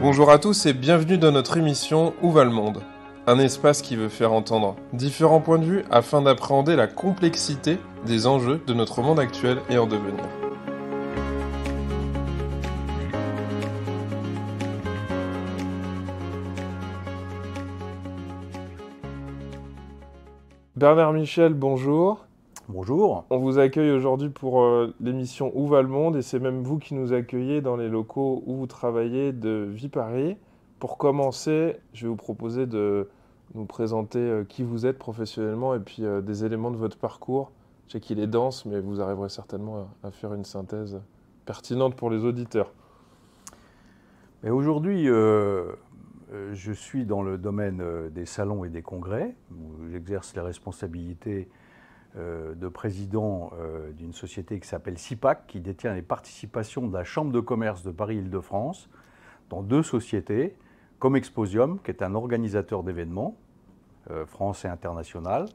Bonjour à tous et bienvenue dans notre émission Où va le monde ? Un espace qui veut faire entendre différents points de vue afin d'appréhender la complexité des enjeux de notre monde actuel et en devenir. Bernard Michel, bonjour. Bonjour. On vous accueille aujourd'hui pour l'émission Où va le monde et c'est même vous qui nous accueillez dans les locaux où vous travaillez de Viparis. Pour commencer, je vais vous proposer de nous présenter qui vous êtes professionnellement et puis des éléments de votre parcours. Je sais qu'il est dense, mais vous arriverez certainement à faire une synthèse pertinente pour les auditeurs. Aujourd'hui, je suis dans le domaine des salons et des congrès, où j'exerce les responsabilités de président d'une société qui s'appelle CIPAC, qui détient les participations de la Chambre de commerce de Paris-Île-de-France dans deux sociétés, Comexposium, qui est un organisateur d'événements français et international,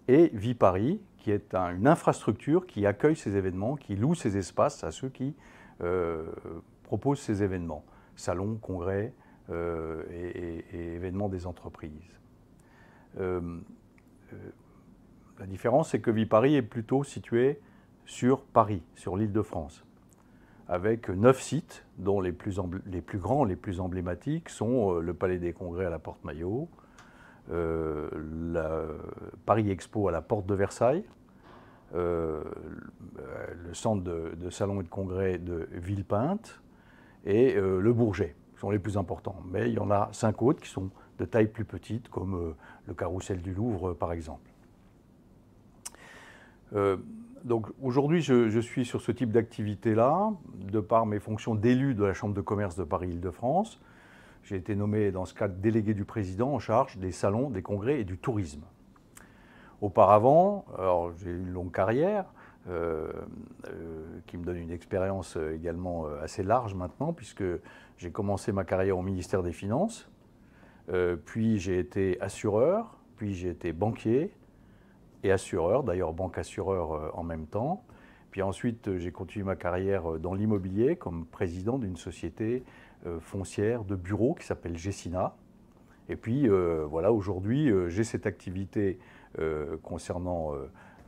et Viparis, qui est une infrastructure qui accueille ces événements, qui loue ces espaces à ceux qui proposent ces événements, salons, congrès et événements des entreprises. La différence, c'est que Viparis est plutôt situé sur Paris, sur l'Île-de-France, avec 9 sites, dont les plus grands, les plus emblématiques sont le Palais des Congrès à la Porte Maillot, Paris Expo à la Porte de Versailles, le centre de salons et de congrès de Villepinte et le Bourget, qui sont les plus importants. Mais il y en a 5 autres qui sont de taille plus petite, comme le Carrousel du Louvre, par exemple. Donc aujourd'hui, je suis sur ce type d'activité-là, de par mes fonctions d'élu de la Chambre de commerce de Paris-Île-de-France. J'ai été nommé dans ce cadre délégué du président en charge des salons, des congrès et du tourisme. Auparavant, j'ai eu une longue carrière qui me donne une expérience également assez large maintenant, puisque j'ai commencé ma carrière au ministère des Finances, puis j'ai été assureur, puis j'ai été banquier, et assureur, d'ailleurs banque-assureur en même temps. Puis ensuite, j'ai continué ma carrière dans l'immobilier comme président d'une société foncière de bureaux qui s'appelle Gessina. Et puis voilà, aujourd'hui, j'ai cette activité concernant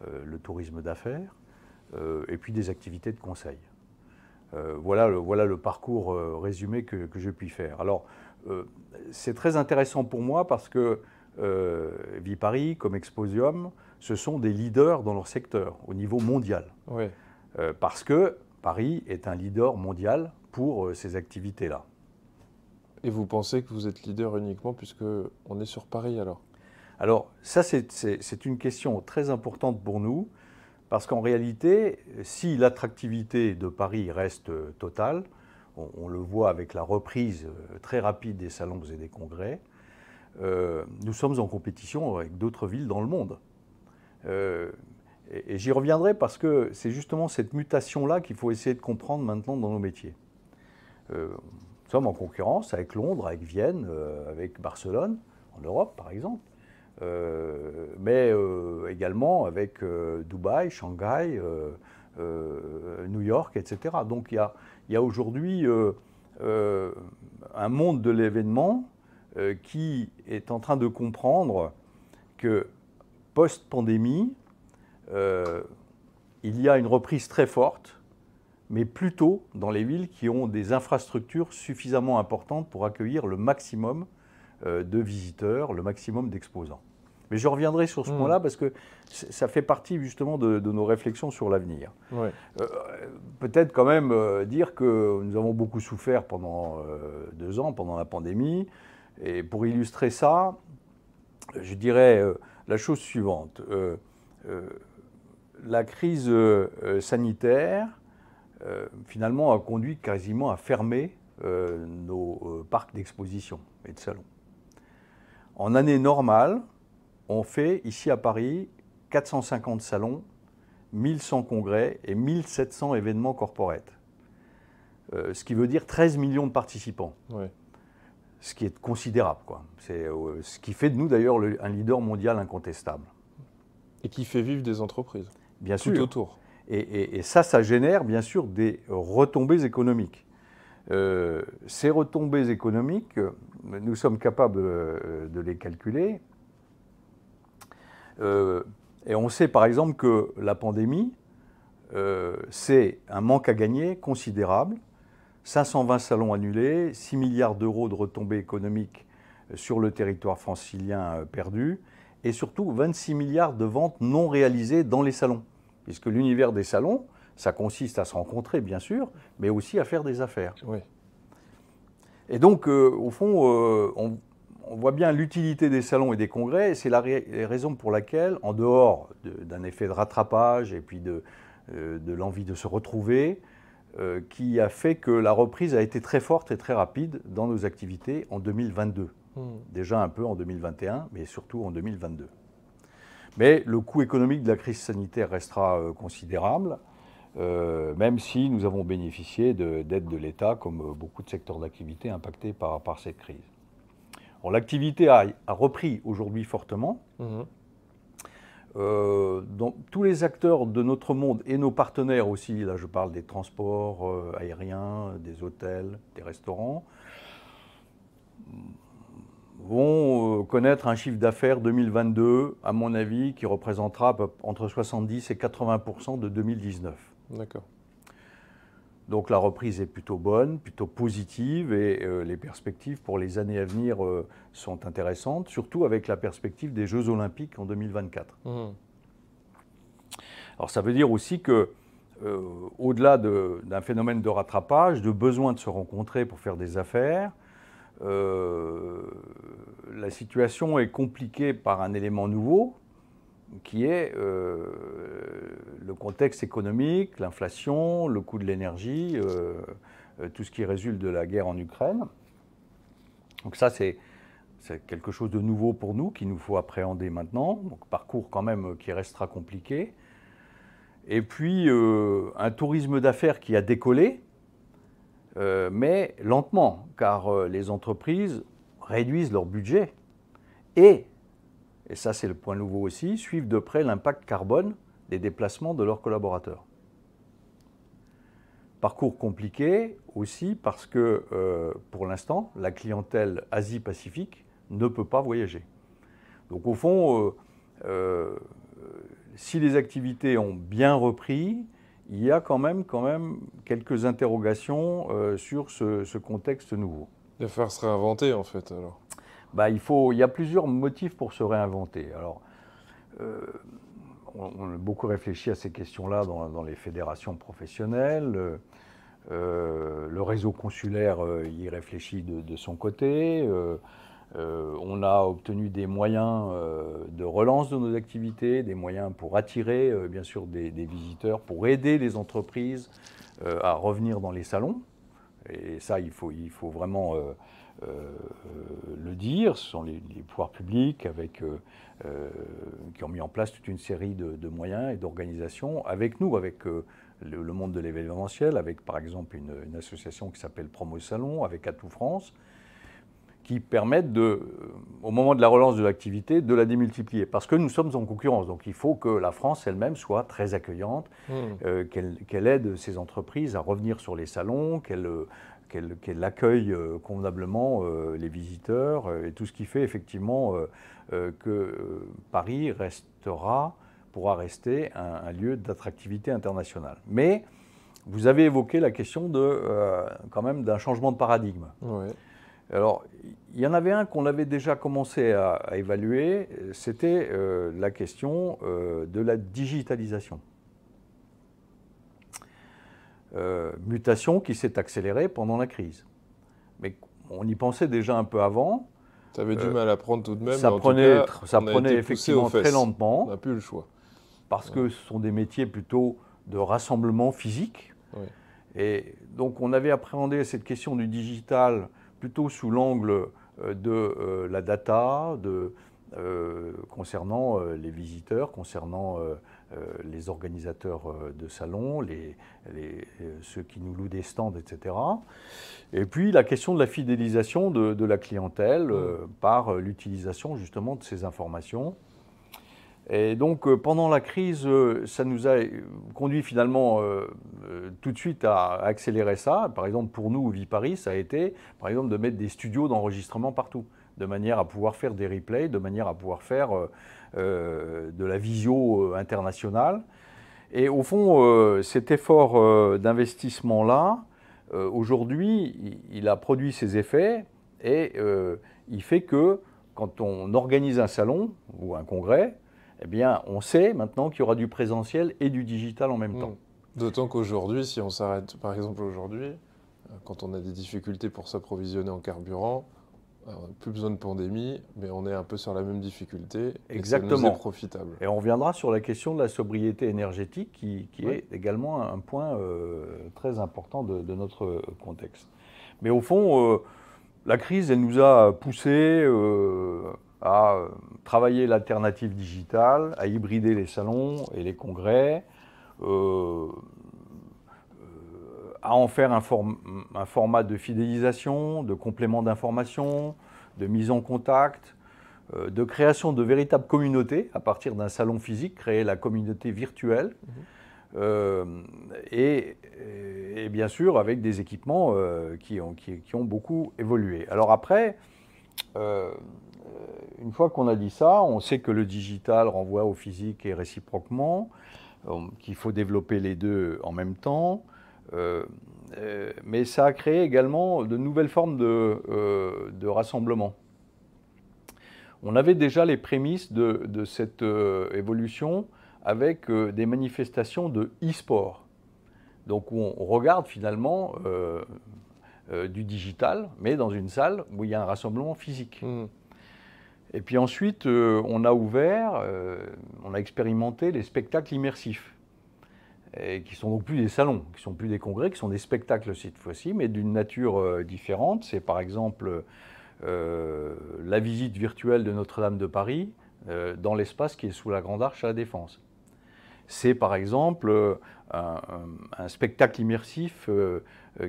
le tourisme d'affaires et puis des activités de conseil. Voilà le parcours résumé que j'ai pu faire. Alors, c'est très intéressant pour moi parce que Viparis, Comexposium, ce sont des leaders dans leur secteur au niveau mondial. Oui. Parce que Paris est un leader mondial pour ces activités-là. Et vous pensez que vous êtes leader uniquement puisque on est sur Paris alors ? Alors ça, c'est une question très importante pour nous, parce qu'en réalité, si l'attractivité de Paris reste totale, on le voit avec la reprise très rapide des salons et des congrès, nous sommes en compétition avec d'autres villes dans le monde. Et j'y reviendrai parce que c'est justement cette mutation-là qu'il faut essayer de comprendre maintenant dans nos métiers. Nous sommes en concurrence avec Londres, avec Vienne, avec Barcelone, en Europe par exemple, mais également avec Dubaï, Shanghai, New York, etc. Donc il y a aujourd'hui un monde de l'événement qui est en train de comprendre que post-pandémie, il y a une reprise très forte, mais plutôt dans les villes qui ont des infrastructures suffisamment importantes pour accueillir le maximum de visiteurs, le maximum d'exposants. Mais je reviendrai sur ce point-là parce que ça fait partie justement de nos réflexions sur l'avenir. Ouais. Peut-être quand même dire que nous avons beaucoup souffert pendant 2 ans, pendant la pandémie. Et pour illustrer ça, je dirais la chose suivante. La crise sanitaire, finalement, a conduit quasiment à fermer nos parcs d'exposition et de salons. En année normale, on fait ici à Paris 450 salons, 1100 congrès et 1700 événements corporate. Ce qui veut dire 13 millions de participants. Ouais. Ce qui est considérable, quoi. C'est ce qui fait de nous d'ailleurs un leader mondial incontestable. Et qui fait vivre des entreprises. Bien tout sûr. autour. Et ça génère bien sûr des retombées économiques. Ces retombées économiques, nous sommes capables de les calculer. Et on sait par exemple que la pandémie, c'est un manque à gagner considérable. 520 salons annulés, 6 milliards d'euros de retombées économiques sur le territoire francilien perdus, et surtout 26 milliards de ventes non réalisées dans les salons. Puisque l'univers des salons, ça consiste à se rencontrer, bien sûr, mais aussi à faire des affaires. Oui. Et donc, au fond, on voit bien l'utilité des salons et des congrès. C'est la raison pour laquelle, en dehors d'un effet de rattrapage et puis de l'envie de se retrouver, qui a fait que la reprise a été très forte et très rapide dans nos activités en 2022. Déjà un peu en 2021, mais surtout en 2022. Mais le coût économique de la crise sanitaire restera considérable, même si nous avons bénéficié d'aides de l'État, comme beaucoup de secteurs d'activité impactés par cette crise. L'activité a repris aujourd'hui fortement. Tous les acteurs de notre monde et nos partenaires aussi, là je parle des transports aériens, des hôtels, des restaurants, vont connaître un chiffre d'affaires 2022, à mon avis, qui représentera entre 70 et 80% de 2019. D'accord. Donc la reprise est plutôt bonne, plutôt positive, et les perspectives pour les années à venir sont intéressantes, surtout avec la perspective des Jeux Olympiques en 2024. Alors ça veut dire aussi que, au-delà d'un phénomène de rattrapage, de besoin de se rencontrer pour faire des affaires, la situation est compliquée par un élément nouveau, qui est le contexte économique, l'inflation, le coût de l'énergie, tout ce qui résulte de la guerre en Ukraine. Donc ça, c'est quelque chose de nouveau pour nous, qu'il nous faut appréhender maintenant. Donc parcours quand même qui restera compliqué. Et puis un tourisme d'affaires qui a décollé, mais lentement, car les entreprises réduisent leur budget et ça c'est le point nouveau aussi, suivent de près l'impact carbone des déplacements de leurs collaborateurs. Parcours compliqué aussi parce que pour l'instant, la clientèle Asie-Pacifique ne peut pas voyager. Donc au fond, si les activités ont bien repris, il y a quand même quelques interrogations sur ce contexte nouveau. Il va falloir se réinventer en fait alors. Il y a plusieurs motifs pour se réinventer. Alors, on a beaucoup réfléchi à ces questions-là dans les fédérations professionnelles. Le réseau consulaire y réfléchit de son côté. On a obtenu des moyens de relance de nos activités, des moyens pour attirer bien sûr des visiteurs, pour aider les entreprises à revenir dans les salons. Et ça, il faut vraiment le dire. Ce sont les pouvoirs publics qui ont mis en place toute une série de moyens et d'organisations avec nous, avec le monde de l'événementiel, avec par exemple une association qui s'appelle Promo Salon, avec Atout France, qui permettent, au moment de la relance de l'activité, de la démultiplier. Parce que nous sommes en concurrence, donc il faut que la France elle-même soit très accueillante, qu'elle aide ses entreprises à revenir sur les salons, qu'elle accueille convenablement les visiteurs, et tout ce qui fait effectivement que Paris pourra rester un lieu d'attractivité internationale. Mais vous avez évoqué la question quand même d'un changement de paradigme. Oui. Alors, il y en avait un qu'on avait déjà commencé à évaluer, c'était la question de la digitalisation. Mutation qui s'est accélérée pendant la crise. Mais on y pensait déjà un peu avant. Ça avait du mal à prendre tout de même. Ça prenait effectivement très lentement. On n'a plus le choix. Parce que ce sont des métiers plutôt de rassemblement physique. Oui. Et donc on avait appréhendé cette question du digital plutôt sous l'angle de la data, concernant les visiteurs, concernant les organisateurs de salons, ceux qui nous louent des stands, etc. Et puis la question de la fidélisation de la clientèle par l'utilisation justement de ces informations. Et donc, pendant la crise, ça nous a conduit finalement tout de suite à accélérer ça. Par exemple, pour nous, Viparis, ça a été, par exemple, de mettre des studios d'enregistrement partout, de manière à pouvoir faire des replays, de manière à pouvoir faire de la visio internationale. Et au fond, cet effort d'investissement-là, aujourd'hui, il a produit ses effets et il fait que quand on organise un salon ou un congrès, eh bien, on sait maintenant qu'il y aura du présentiel et du digital en même temps. D'autant qu'aujourd'hui, si on s'arrête, par exemple aujourd'hui, quand on a des difficultés pour s'approvisionner en carburant, plus besoin de pandémie, mais on est un peu sur la même difficulté. Exactement. Et ça nous est profitable. Et on reviendra sur la question de la sobriété énergétique qui est également un point très important de notre contexte. Mais au fond, la crise, elle nous a poussé à travailler l'alternative digitale, à hybrider les salons et les congrès, à en faire un format de fidélisation, de complément d'information, de mise en contact, de création de véritables communautés à partir d'un salon physique, créer la communauté virtuelle, et bien sûr avec des équipements qui ont beaucoup évolué. Alors après, une fois qu'on a dit ça, on sait que le digital renvoie au physique et réciproquement, qu'il faut développer les deux en même temps. Mais ça a créé également de nouvelles formes de rassemblement. On avait déjà les prémices de cette évolution avec des manifestations de e-sport. Donc on regarde finalement du digital, mais dans une salle où il y a un rassemblement physique. Et puis ensuite, on a ouvert, on a expérimenté les spectacles immersifs, et qui sont donc plus des salons, qui sont plus des congrès, qui sont des spectacles cette fois-ci, mais d'une nature différente. C'est par exemple la visite virtuelle de Notre-Dame de Paris dans l'espace qui est sous la Grande Arche à la Défense. C'est par exemple un spectacle immersif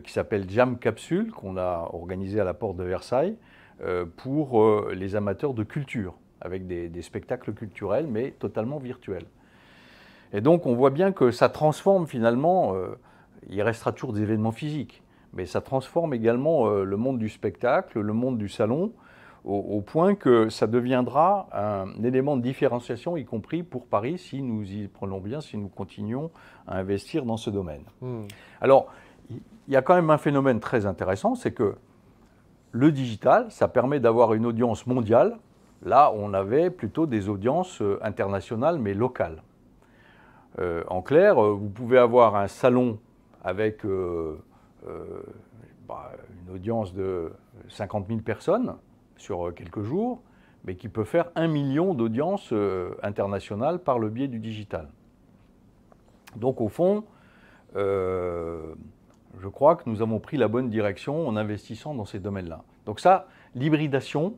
qui s'appelle Jam Capsule, qu'on a organisé à la porte de Versailles, pour les amateurs de culture, avec des spectacles culturels, mais totalement virtuels. Et donc on voit bien que ça transforme finalement, il restera toujours des événements physiques, mais ça transforme également le monde du spectacle, le monde du salon, au point que ça deviendra un élément de différenciation, y compris pour Paris, si nous y prenons bien, si nous continuons à investir dans ce domaine. Alors, il y a quand même un phénomène très intéressant, c'est que le digital, ça permet d'avoir une audience mondiale. Là, on avait plutôt des audiences internationales, mais locales. En clair, vous pouvez avoir un salon avec une audience de 50 000 personnes sur quelques jours, mais qui peut faire 1 million d'audiences internationales par le biais du digital. Donc au fond, je crois que nous avons pris la bonne direction en investissant dans ces domaines-là. Donc ça, l'hybridation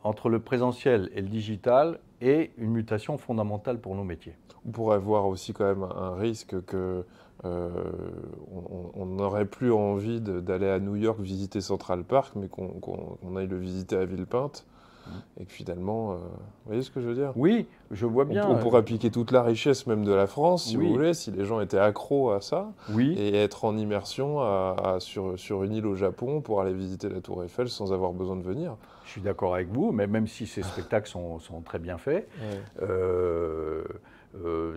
entre le présentiel et le digital est une mutation fondamentale pour nos métiers. On pourrait voir aussi quand même un risque que on n'aurait plus envie d'aller à New York visiter Central Park, mais qu'on aille le visiter à Villepinte. Et que finalement, vous voyez ce que je veux dire? Oui, je vois bien. On pourrait appliquer toute la richesse même de la France, si vous voulez, si les gens étaient accros à ça, et être en immersion sur une île au Japon pour aller visiter la Tour Eiffel sans avoir besoin de venir. Je suis d'accord avec vous, mais même si ces spectacles sont très bien faits,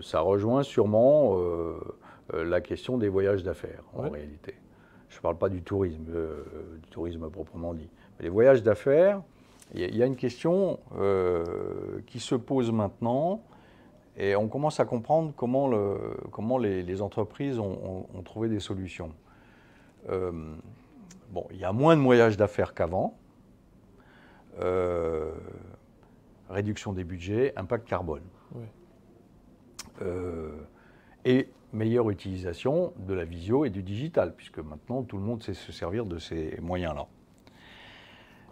ça rejoint sûrement la question des voyages d'affaires, en réalité. Je ne parle pas du tourisme proprement dit. Mais les voyages d'affaires, il y a une question qui se pose maintenant, et on commence à comprendre comment les entreprises ont trouvé des solutions. Bon, il y a moins de voyages d'affaires qu'avant. Réduction des budgets, impact carbone. Et meilleure utilisation de la visio et du digital, puisque maintenant tout le monde sait se servir de ces moyens-là.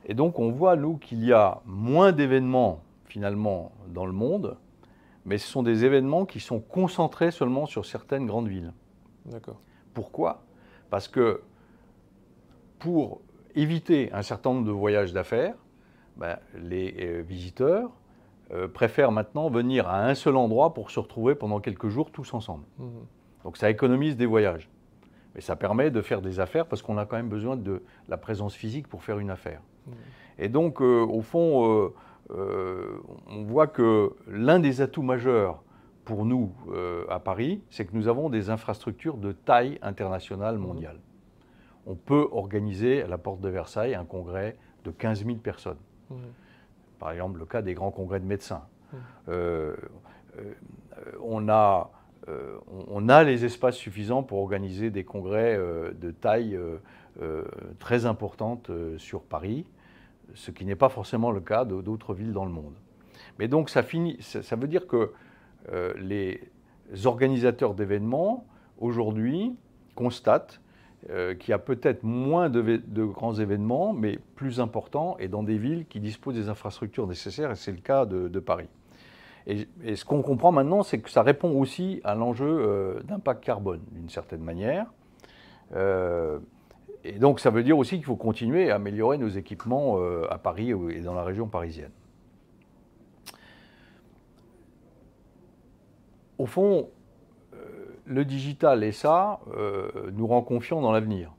Et donc on voit, nous, qu'il y a moins d'événements, finalement, dans le monde, mais ce sont des événements qui sont concentrés seulement sur certaines grandes villes. D'accord. Pourquoi? Parce que pour éviter un certain nombre de voyages d'affaires, les visiteurs préfèrent maintenant venir à un seul endroit pour se retrouver pendant quelques jours tous ensemble. Donc ça économise des voyages. Mais ça permet de faire des affaires parce qu'on a quand même besoin de la présence physique pour faire une affaire. Et donc, au fond, on voit que l'un des atouts majeurs pour nous à Paris, c'est que nous avons des infrastructures de taille internationale mondiale. On peut organiser à la porte de Versailles un congrès de 15 000 personnes. Par exemple, le cas des grands congrès de médecins. On a les espaces suffisants pour organiser des congrès de taille très importante sur Paris, ce qui n'est pas forcément le cas d'autres villes dans le monde. Mais donc ça veut dire que les organisateurs d'événements, aujourd'hui, constatent qu'il y a peut-être moins de grands événements, mais plus importants, et dans des villes qui disposent des infrastructures nécessaires, et c'est le cas de Paris. Et ce qu'on comprend maintenant, c'est que ça répond aussi à l'enjeu d'impact carbone, d'une certaine manière. Et donc ça veut dire aussi qu'il faut continuer à améliorer nos équipements à Paris et dans la région parisienne. Au fond, le digital et ça nous rend confiants dans l'avenir.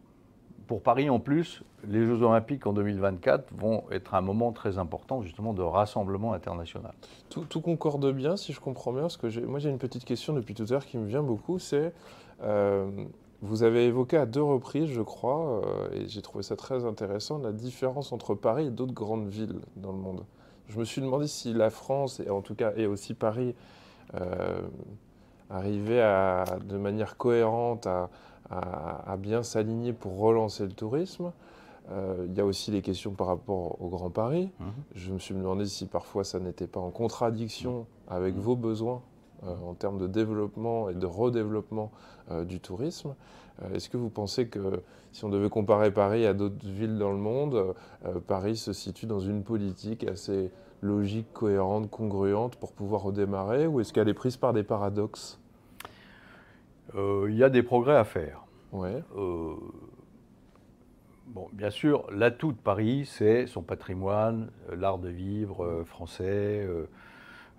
Pour Paris, en plus, les Jeux Olympiques en 2024 vont être un moment très important, justement, de rassemblement international. Tout concorde bien, si je comprends bien, parce que moi j'ai une petite question depuis tout à l'heure qui me vient beaucoup, c'est, vous avez évoqué à 2 reprises, je crois, et j'ai trouvé ça très intéressant, la différence entre Paris et d'autres grandes villes dans le monde. Je me suis demandé si la France, et en tout cas, et aussi Paris, arrivait de manière cohérente à bien s'aligner pour relancer le tourisme. Il y a aussi les questions par rapport au Grand Paris. Je me suis demandé si parfois ça n'était pas en contradiction avec vos besoins en termes de développement et de redéveloppement du tourisme. Est-ce que vous pensez que si on devait comparer Paris à d'autres villes dans le monde, Paris se situe dans une politique assez logique, cohérente, congruente pour pouvoir redémarrer, ou est-ce qu'elle est prise par des paradoxes? Il y a des progrès à faire. Ouais. Bon, bien sûr, l'atout de Paris, c'est son patrimoine, l'art de vivre français,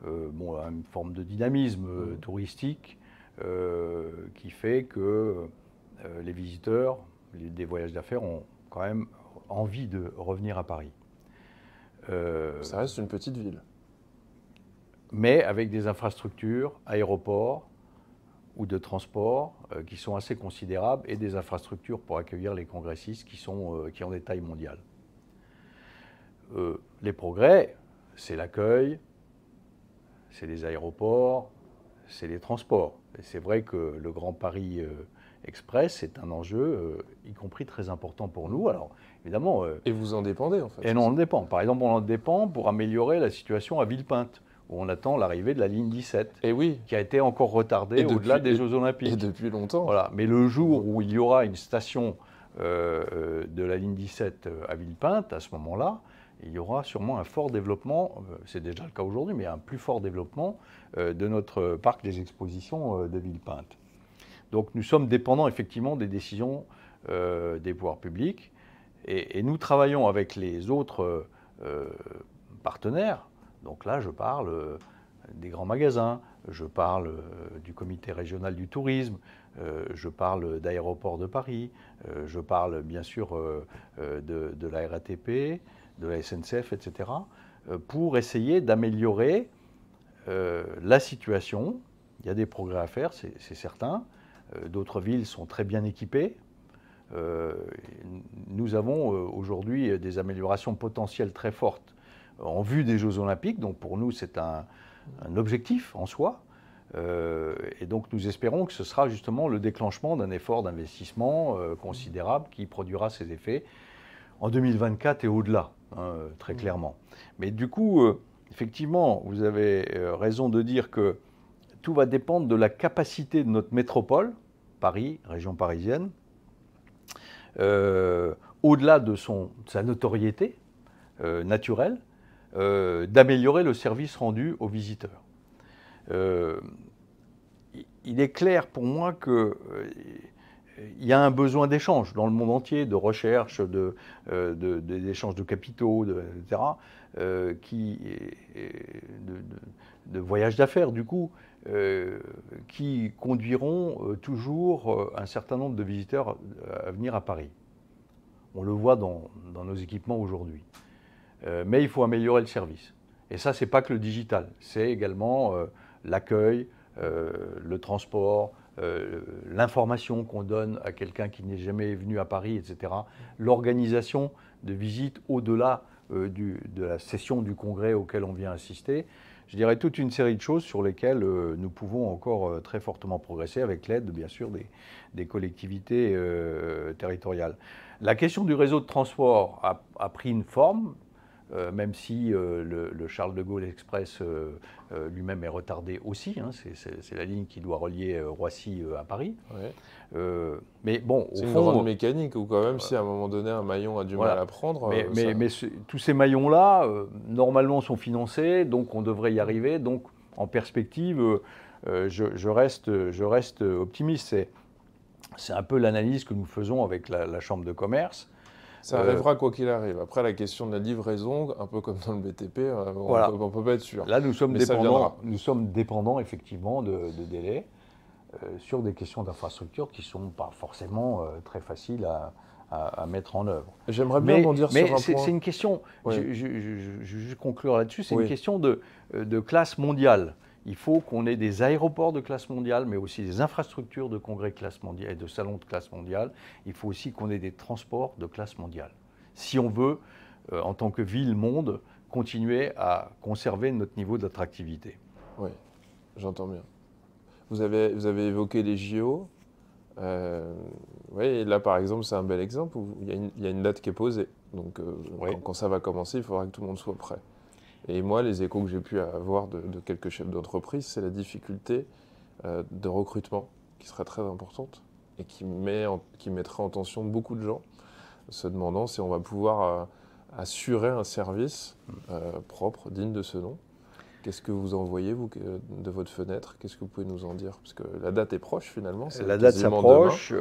une forme de dynamisme touristique qui fait que les visiteurs, des voyages d'affaires ont quand même envie de revenir à Paris. Ça reste une petite ville. Mais avec des infrastructures, aéroports ou de transport qui sont assez considérables et des infrastructures pour accueillir les congressistes qui ont des tailles mondiales. Les progrès, c'est l'accueil, c'est les aéroports, c'est les transports. Et c'est vrai que le Grand Paris Express est un enjeu, y compris très important pour nous. Alors, évidemment... et vous en dépendez, en fait. Et non, on en dépend. Par exemple, on en dépend pour améliorer la situation à Villepinte, où on attend l'arrivée de la ligne 17, et oui. qui a été encore retardée au-delà des Jeux Olympiques. Et depuis longtemps. Voilà. Mais le jour où il y aura une station de la ligne 17 à Villepinte, à ce moment-là, il y aura sûrement un fort développement, c'est déjà le cas aujourd'hui, mais un plus fort développement de notre parc des expositions de Villepinte. Donc nous sommes dépendants effectivement des décisions des pouvoirs publics et nous travaillons avec les autres partenaires. Donc là, je parle des grands magasins, je parle du comité régional du tourisme, je parle d'Aéroports de Paris, je parle bien sûr de la RATP, de la SNCF, etc., pour essayer d'améliorer la situation. Il y a des progrès à faire, c'est certain. D'autres villes sont très bien équipées. Nous avons aujourd'hui des améliorations potentielles très fortes en vue des Jeux Olympiques, donc pour nous c'est un objectif en soi, et donc nous espérons que ce sera justement le déclenchement d'un effort d'investissement considérable qui produira ses effets en 2024 et au-delà, très clairement. Mais du coup, effectivement, vous avez raison de dire que tout va dépendre de la capacité de notre métropole, Paris, région parisienne, au-delà de sa notoriété naturelle, d'améliorer le service rendu aux visiteurs. Il est clair pour moi que il y a un besoin d'échange dans le monde entier, de recherche, d'échange de capitaux, etc., de voyage d'affaires, du coup, qui conduiront toujours un certain nombre de visiteurs à venir à Paris. On le voit dans nos équipements aujourd'hui. Mais il faut améliorer le service. Et ça, ce n'est pas que le digital, c'est également l'accueil, le transport, l'information qu'on donne à quelqu'un qui n'est jamais venu à Paris, etc. L'organisation de visites au-delà de la session du congrès auquel on vient assister. Je dirais toute une série de choses sur lesquelles nous pouvons encore très fortement progresser avec l'aide, bien sûr, des collectivités territoriales. La question du réseau de transport a pris une forme, même si le Charles de Gaulle Express lui-même est retardé aussi. Hein, c'est la ligne qui doit relier Roissy à Paris. Ouais. Mais bon, au c'est une fond, grande mécanique, ou quand même, si à un moment donné un maillon a du voilà. mal à prendre. Mais tous ces maillons-là, normalement, sont financés, donc on devrait y arriver. Donc, en perspective, je reste optimiste. C'est un peu l'analyse que nous faisons avec la Chambre de commerce. Ça arrivera quoi qu'il arrive. Après, la question de la livraison, un peu comme dans le BTP, voilà. on peut pas être sûr. Là, nous sommes dépendants effectivement de délais sur des questions d'infrastructure qui ne sont pas forcément très faciles à mettre en œuvre. J'aimerais bien rebondir sur un point. Mais c'est une question, oui. je vais conclure là-dessus, c'est oui. une question de classe mondiale. Il faut qu'on ait des aéroports de classe mondiale, mais aussi des infrastructures de congrès de classe mondiale et de salons de classe mondiale. Il faut aussi qu'on ait des transports de classe mondiale. Si on veut, en tant que ville-monde, continuer à conserver notre niveau d'attractivité. Oui, j'entends bien. Vous avez évoqué les JO. Oui, là, par exemple, c'est un bel exemple où il y a une date qui est posée. Donc, quand ça va commencer, il faudra que tout le monde soit prêt. Et moi, les échos que j'ai pu avoir de quelques chefs d'entreprise, c'est la difficulté de recrutement qui serait très importante et qui mettrait en tension beaucoup de gens, se demandant si on va pouvoir assurer un service propre, digne de ce nom. Qu'est-ce que vous en voyez, vous, de votre fenêtre? Qu'est-ce que vous pouvez nous en dire? Parce que la date est proche, finalement. La date s'approche.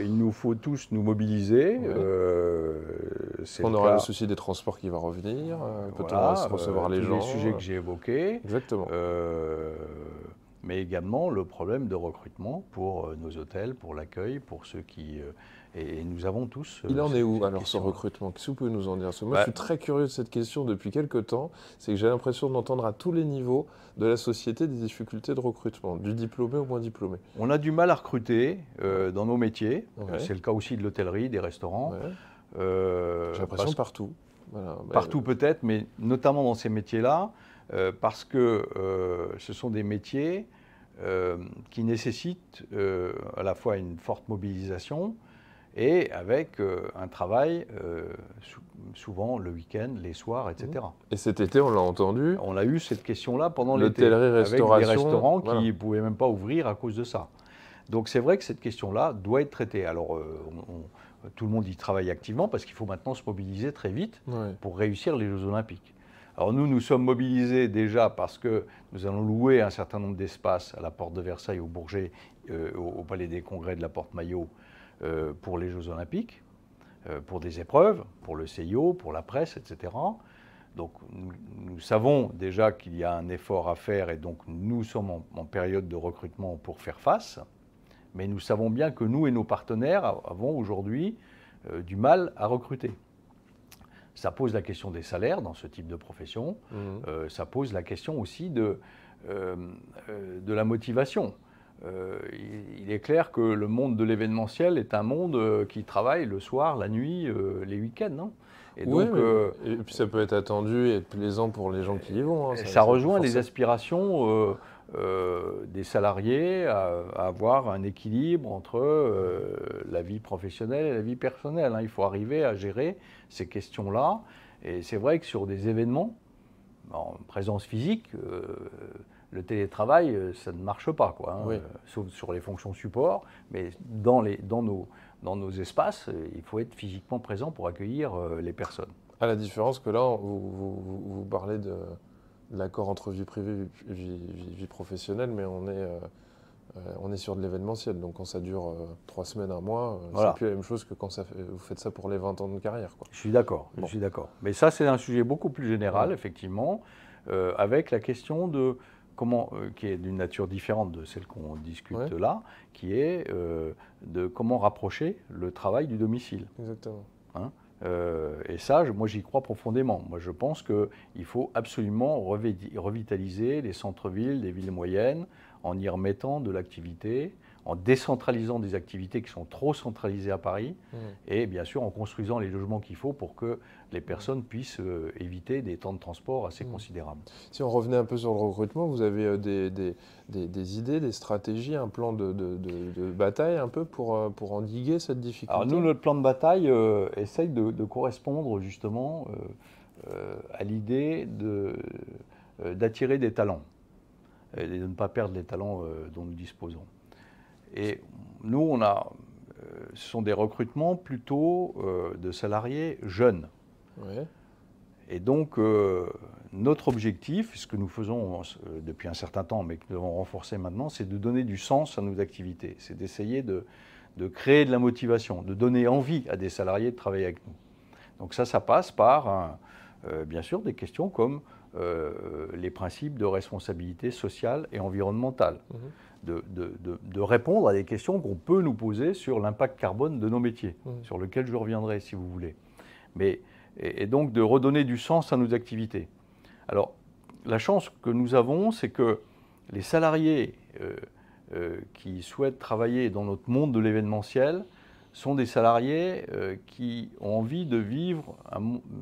Il nous faut tous nous mobiliser. Ouais. On aura le souci des transports qui va revenir. Peut-on recevoir les gens? Les sujets que j'ai évoqués. Exactement. Mais également le problème de recrutement pour nos hôtels, pour l'accueil, pour ceux qui... Et nous avons tous... Il en est où, alors, ce recrutement? Qu'est-ce que vous pouvez nous en dire? Parce que moi, je suis très curieux de cette question depuis quelques temps. C'est que j'ai l'impression d'entendre à tous les niveaux de la société des difficultés de recrutement, du diplômé au moins diplômé. On a du mal à recruter dans nos métiers. Ouais. C'est le cas aussi de l'hôtellerie, des restaurants. Ouais. J'ai l'impression partout. Voilà. Partout peut-être, mais notamment dans ces métiers-là, parce que ce sont des métiers qui nécessitent à la fois une forte mobilisation et avec un travail souvent le week-end, les soirs, etc. Et cet été, on l'a entendu. On a eu cette question-là pendant l'été, avec des restaurants qui ne pouvaient même pas ouvrir à cause de ça. Donc c'est vrai que cette question-là doit être traitée. Alors tout le monde y travaille activement parce qu'il faut maintenant se mobiliser très vite pour réussir les Jeux Olympiques. Alors nous sommes mobilisés déjà parce que nous allons louer un certain nombre d'espaces à la Porte de Versailles, au Bourget, au Palais des Congrès de la Porte-Maillot pour les Jeux Olympiques, pour des épreuves, pour le CIO, pour la presse, etc. Donc nous savons déjà qu'il y a un effort à faire et donc nous sommes en période de recrutement pour faire face. Mais nous savons bien que nous et nos partenaires avons aujourd'hui du mal à recruter. Ça pose la question des salaires dans ce type de profession. Ça pose la question aussi de la motivation. Il est clair que le monde de l'événementiel est un monde qui travaille le soir, la nuit, les week-ends. Hein. Et donc, et puis ça peut être attendu et plaisant pour les gens qui y vont. Hein. Ça rejoint les aspirations des salariés à avoir un équilibre entre la vie professionnelle et la vie personnelle. Hein. Il faut arriver à gérer ces questions-là. Et c'est vrai que sur des événements, en présence physique, le télétravail, ça ne marche pas, quoi, hein, sauf sur les fonctions support. Mais dans nos espaces, il faut être physiquement présent pour accueillir les personnes. À la différence que là, vous parlez de l'accord entre vie privée et vie professionnelle, mais on est On est sur de l'événementiel, donc quand ça dure 3 semaines, un mois, Voilà. c'est plus la même chose que quand vous faites ça pour les 20 ans de carrière, quoi. Je suis d'accord, Bon. je suis d'accord. Mais ça, c'est un sujet beaucoup plus général, Ouais. effectivement, avec la question de comment, qui est d'une nature différente de celle qu'on discute Ouais. là, qui est de comment rapprocher le travail du domicile. Exactement. Hein. Et ça, moi, j'y crois profondément. Moi, je pense qu'il faut absolument revitaliser les centres-villes, les villes moyennes, en y remettant de l'activité, en décentralisant des activités qui sont trop centralisées à Paris, et bien sûr en construisant les logements qu'il faut pour que les personnes puissent éviter des temps de transport assez considérables. Si on revenait un peu sur le recrutement, vous avez des idées, des stratégies, un plan de bataille un peu pour endiguer cette difficulté? Alors nous, notre plan de bataille essaye de correspondre justement à l'idée d'attirer des talents et de ne pas perdre les talents dont nous disposons. Et nous, ce sont des recrutements plutôt de salariés jeunes. Ouais. Et donc, notre objectif, ce que nous faisons depuis un certain temps, mais que nous devons renforcer maintenant, c'est de donner du sens à nos activités. C'est d'essayer de créer de la motivation, de donner envie à des salariés de travailler avec nous. Donc ça passe par, bien sûr, des questions comme les principes de responsabilité sociale et environnementale. De répondre à des questions qu'on peut nous poser sur l'impact carbone de nos métiers, sur lequel je reviendrai si vous voulez. Et donc de redonner du sens à nos activités. Alors, la chance que nous avons, c'est que les salariés qui souhaitent travailler dans notre monde de l'événementiel sont des salariés qui ont envie de vivre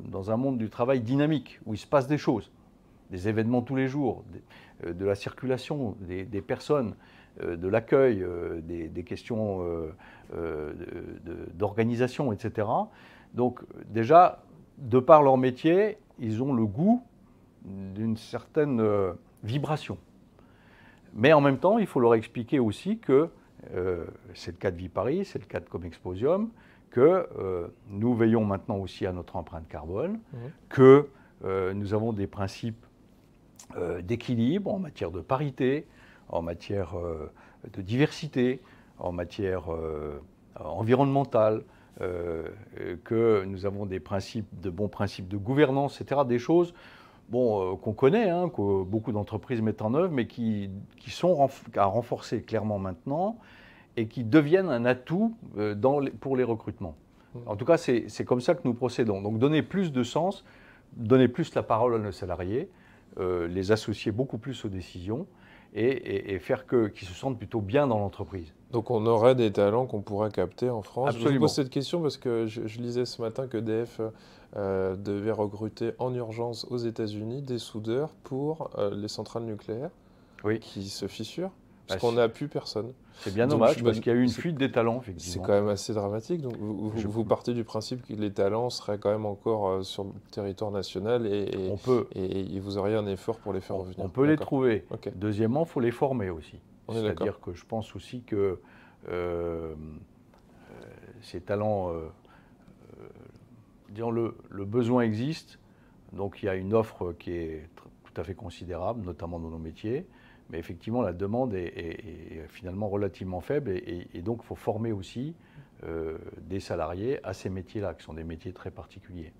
dans un monde du travail dynamique, où il se passe des choses, des événements tous les jours, de la circulation des personnes, de l'accueil, des questions d'organisation, etc. Donc déjà, de par leur métier, ils ont le goût d'une certaine vibration. Mais en même temps, il faut leur expliquer aussi que, c'est le cas de Viparis, c'est le cas de Comexposium, que nous veillons maintenant aussi à notre empreinte carbone, que nous avons des principes d'équilibre en matière de parité, en matière de diversité, en matière environnementale, que nous avons des bons principes de gouvernance, etc. Des choses qu'on connaît, que beaucoup d'entreprises mettent en œuvre, mais qui sont à renforcer clairement maintenant et qui deviennent un atout pour les recrutements. En tout cas, c'est comme ça que nous procédons. Donc donner plus de sens, donner plus la parole à nos salariés, les associer beaucoup plus aux décisions et faire qu'ils se sentent plutôt bien dans l'entreprise. Donc on aurait des talents qu'on pourrait capter en France. Absolument. Je vous pose cette question parce que je lisais ce matin que EDF devait recruter en urgence aux États-Unis des soudeurs pour les centrales nucléaires qui se fissurent, parce qu'on n'a plus personne. C'est bien dommage parce qu'il y a eu une fuite des talents, effectivement. C'est quand même assez dramatique. Donc vous partez du principe que les talents seraient quand même encore sur le territoire national et vous auriez un effort pour les faire revenir. On peut les trouver. Okay. Deuxièmement, il faut les former aussi. C'est-à-dire que je pense aussi que ces talents, le besoin existe, donc il y a une offre qui est tout à fait considérable, notamment dans nos métiers, mais effectivement la demande est finalement relativement faible et donc il faut former aussi des salariés à ces métiers-là, qui sont des métiers très particuliers.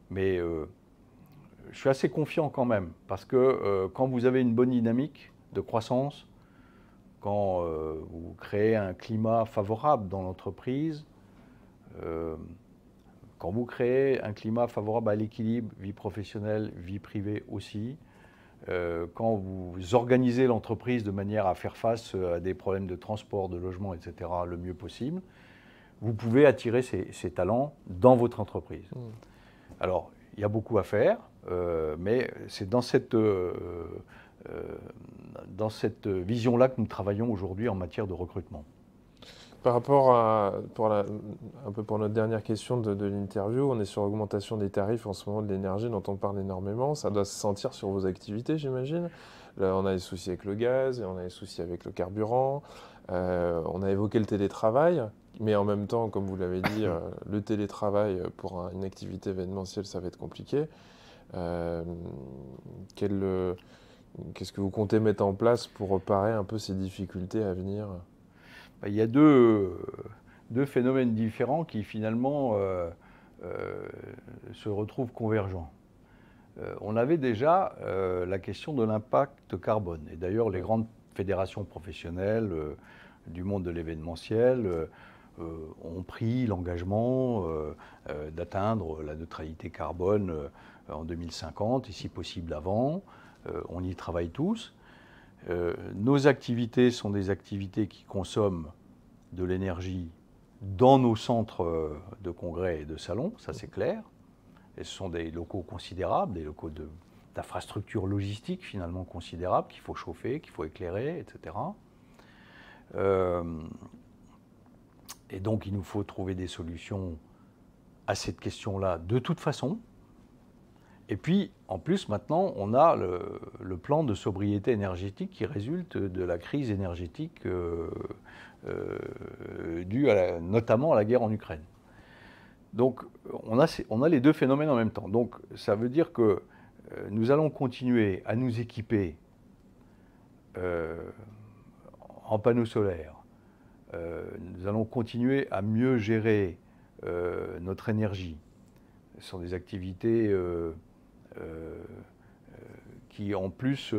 Mais je suis assez confiant quand même, parce que quand vous avez une bonne dynamique de croissance, quand vous créez un climat favorable dans l'entreprise, quand vous créez un climat favorable à l'équilibre, vie professionnelle, vie privée aussi, quand vous organisez l'entreprise de manière à faire face à des problèmes de transport, de logement, etc., le mieux possible, vous pouvez attirer ces talents dans votre entreprise. Alors, il y a beaucoup à faire, mais c'est dans cette vision-là que nous travaillons aujourd'hui en matière de recrutement. Par rapport à, un peu pour notre dernière question de l'interview, on est sur l'augmentation des tarifs en ce moment de l'énergie dont on parle énormément. Ça doit se sentir sur vos activités, j'imagine. Là, on a des soucis avec le gaz, et on a des soucis avec le carburant. On a évoqué le télétravail, mais en même temps, comme vous l'avez dit, le télétravail pour une activité événementielle, ça va être compliqué. Qu'est-ce que vous comptez mettre en place pour parer un peu ces difficultés à venir? Il y a deux phénomènes différents qui finalement se retrouvent convergents. On avait déjà la question de l'impact carbone. Et d'ailleurs, les grandes fédérations professionnelles du monde de l'événementiel ont pris l'engagement d'atteindre la neutralité carbone en 2050, et si possible avant. On y travaille tous. Nos activités sont des activités qui consomment de l'énergie dans nos centres de congrès et de salons, ça c'est clair. Et ce sont des locaux considérables, des locaux d'infrastructures logistiques finalement considérables, qu'il faut chauffer, qu'il faut éclairer, etc. Et donc il nous faut trouver des solutions à cette question-là de toute façon. Et puis, en plus, maintenant, on a le plan de sobriété énergétique qui résulte de la crise énergétique due notamment à la guerre en Ukraine. Donc, on a les deux phénomènes en même temps. Donc, ça veut dire que nous allons continuer à nous équiper en panneaux solaires. Nous allons continuer à mieux gérer notre énergie. Ce sont des activités qui en plus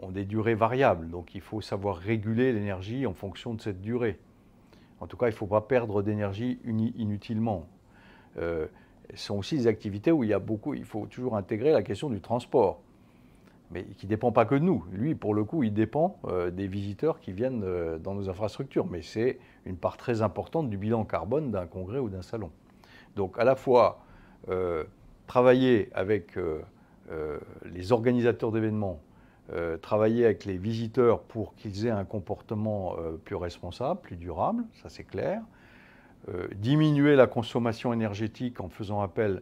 ont des durées variables. Donc il faut savoir réguler l'énergie en fonction de cette durée. En tout cas, il ne faut pas perdre d'énergie inutilement. Ce sont aussi des activités où il faut toujours intégrer la question du transport, mais qui ne dépend pas que de nous. Lui, pour le coup, il dépend des visiteurs qui viennent dans nos infrastructures, mais c'est une part très importante du bilan carbone d'un congrès ou d'un salon. Donc à la fois travailler avec les organisateurs d'événements, travailler avec les visiteurs pour qu'ils aient un comportement plus responsable, plus durable, ça c'est clair. Diminuer la consommation énergétique en faisant appel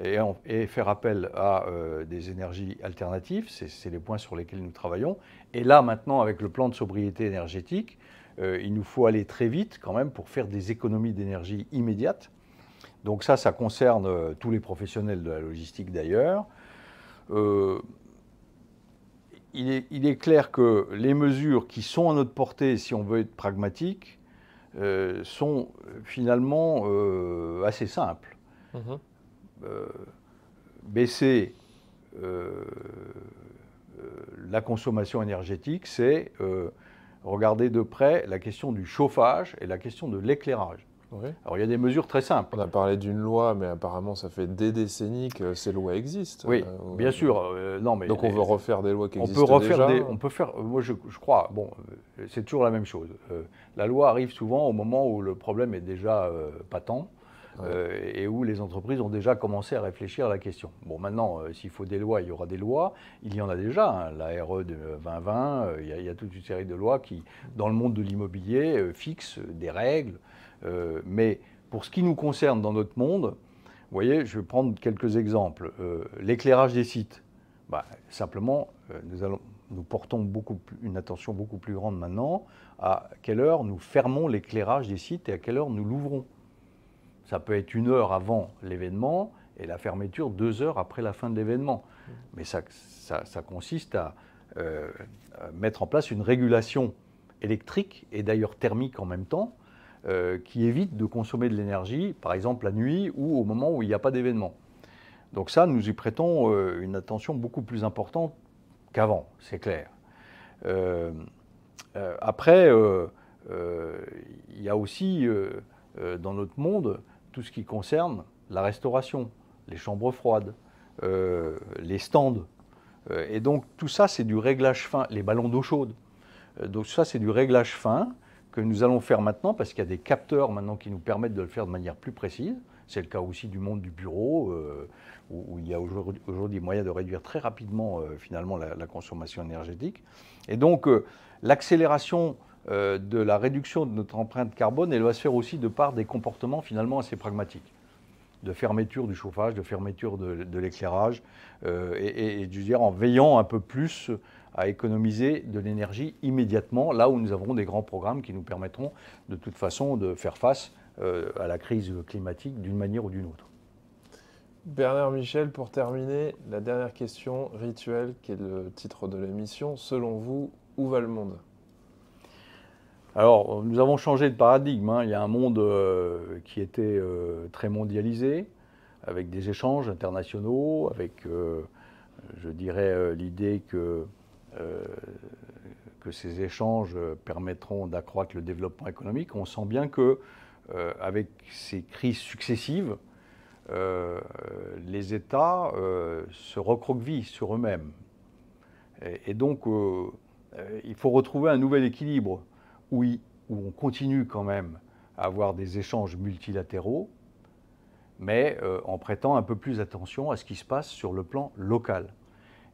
et faire appel à des énergies alternatives, c'est les points sur lesquels nous travaillons. Et là maintenant, avec le plan de sobriété énergétique, il nous faut aller très vite quand même pour faire des économies d'énergie immédiates. Donc ça concerne tous les professionnels de la logistique d'ailleurs. Il est clair que les mesures qui sont à notre portée, si on veut être pragmatique, sont finalement assez simples. Baisser la consommation énergétique, c'est regarder de près la question du chauffage et la question de l'éclairage. Oui. Alors il y a des mesures très simples. On a parlé d'une loi, mais apparemment ça fait des décennies que ces lois existent. Oui, bien sûr. Non, mais donc on veut refaire des lois qui existent déjà. On peut faire. Moi je crois. Bon, c'est toujours la même chose. La loi arrive souvent au moment où le problème est déjà patent et où les entreprises ont déjà commencé à réfléchir à la question. Bon, maintenant, s'il faut des lois, il y aura des lois. Il y en a déjà. Hein, la RE de 2020. Il y a toute une série de lois qui, dans le monde de l'immobilier, fixent des règles. Mais pour ce qui nous concerne dans notre monde, vous voyez, je vais prendre quelques exemples. L'éclairage des sites. Simplement, nous portons une attention beaucoup plus grande maintenant à quelle heure nous fermons l'éclairage des sites et à quelle heure nous l'ouvrons. Ça peut être 1 heure avant l'événement et la fermeture 2 heures après la fin de l'événement. Mais ça consiste à mettre en place une régulation électrique et d'ailleurs thermique en même temps, qui évite de consommer de l'énergie, par exemple la nuit ou au moment où il n'y a pas d'événement. Donc ça, nous y prêtons une attention beaucoup plus importante qu'avant, c'est clair. Après, il y a aussi dans notre monde tout ce qui concerne la restauration, les chambres froides, les stands. Et donc tout ça, c'est du réglage fin, les ballons d'eau chaude. Donc ça, c'est du réglage fin que nous allons faire maintenant, parce qu'il y a des capteurs maintenant qui nous permettent de le faire de manière plus précise. C'est le cas aussi du monde du bureau, où il y a aujourd'hui moyen de réduire très rapidement finalement la consommation énergétique. Et donc l'accélération de la réduction de notre empreinte carbone, elle va se faire aussi de par des comportements finalement assez pragmatiques, de fermeture du chauffage, de fermeture de l'éclairage, et je veux dire en veillant un peu plus à économiser de l'énergie immédiatement, là où nous avons des grands programmes qui nous permettront de toute façon de faire face à la crise climatique d'une manière ou d'une autre. Bernard Michel, pour terminer, la dernière question rituelle, qui est le titre de l'émission. Selon vous, où va le monde? Alors, nous avons changé de paradigme, hein. Il y a un monde qui était très mondialisé, avec des échanges internationaux, avec, je dirais, l'idée euh, que ces échanges permettront d'accroître le développement économique. On sent bien que, avec ces crises successives, les États se recroquevillent sur eux-mêmes. Et donc, il faut retrouver un nouvel équilibre où, où on continue quand même à avoir des échanges multilatéraux, mais en prêtant un peu plus attention à ce qui se passe sur le plan local.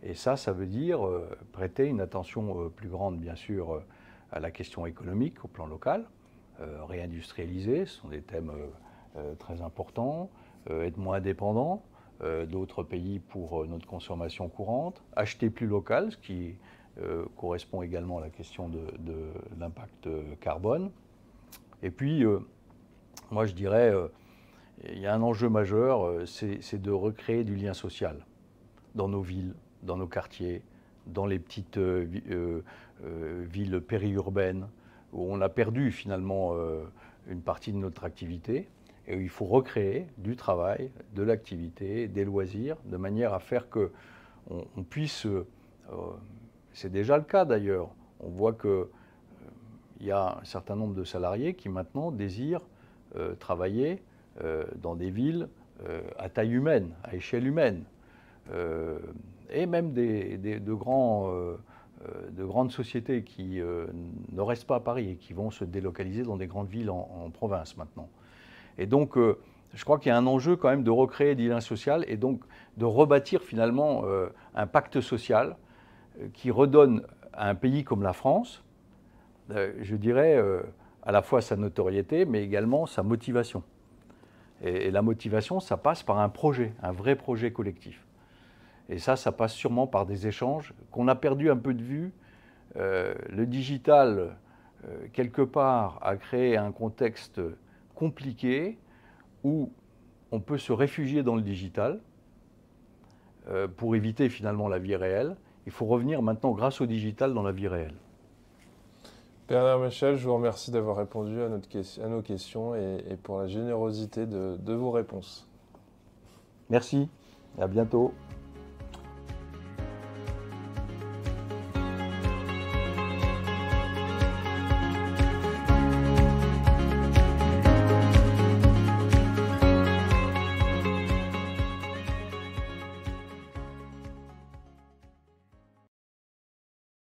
Et ça veut dire prêter une attention plus grande, bien sûr, à la question économique au plan local, réindustrialiser, ce sont des thèmes très importants, être moins dépendant d'autres pays pour notre consommation courante, acheter plus local, ce qui correspond également à la question de l'impact carbone. Et puis, moi je dirais, il y a un enjeu majeur, c'est de recréer du lien social dans nos villes, dans nos quartiers, dans les petites villes périurbaines, où on a perdu finalement une partie de notre activité, et où il faut recréer du travail, de l'activité, des loisirs, de manière à faire que on puisse, c'est déjà le cas d'ailleurs, on voit qu'il y a un certain nombre de salariés qui maintenant désirent travailler dans des villes à taille humaine, à échelle humaine. Et même de grandes sociétés qui ne restent pas à Paris et qui vont se délocaliser dans des grandes villes en province maintenant. Et donc, je crois qu'il y a un enjeu quand même de recréer du lien social et donc de rebâtir finalement un pacte social qui redonne à un pays comme la France, je dirais, à la fois sa notoriété, mais également sa motivation. Et la motivation, ça passe par un projet, un vrai projet collectif. Et ça passe sûrement par des échanges qu'on a perdu un peu de vue. Le digital, quelque part, a créé un contexte compliqué où on peut se réfugier dans le digital pour éviter finalement la vie réelle. Il faut revenir maintenant, grâce au digital, dans la vie réelle. Bernard Michel, je vous remercie d'avoir répondu à nos questions et pour la générosité de vos réponses. Merci, à bientôt.